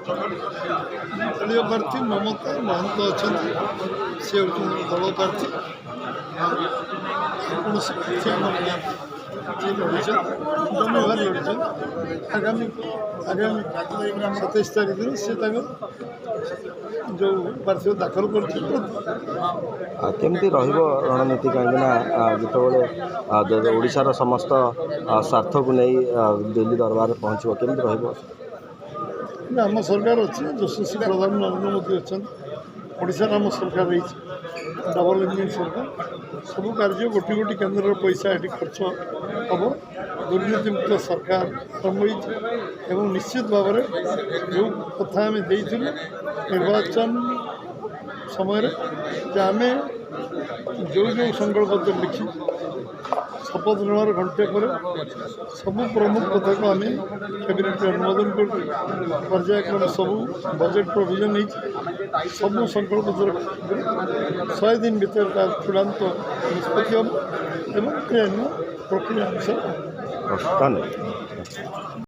दलीय प्रार्थी ममता महंत अच्छा सी हूँ दल प्रार्थी कौन प्रार्थी जमीन लड़ुन आगामी आगामी 27 तारीख दिन से जो प्रार्थी दाखल कर केमती रणनीति कहीं जो ओडिशार समस्त स्वार्थ को नहीं दिल्ली दरबार पहुँचो केमती आम सरकार अच्छे यशस्वी प्रधान नरेंद्र मोदी अच्छा ओडिशा आम सरकार रही डबल इंजिन सरकार सब कार्य गोटी गोटी केन्द्र पैसा ये खर्च हम दुर्नीतिमुक्त सरकार आरंभ हो निश्चित भाव में जो कथा आम निर्वाचन समय आम जो जो संकल्प लिखी शपथ नेवार घंटे पर सब प्रमुख कथा को आम कैबिनेट अनुमोदन कर पर्यायक्रम सब बजेट प्रोविजन सब संकल्प 100 दिन भीतर चूड़ान्त निष्पत्ति हम प्रक्रिया अनुसार। धन्यवाद।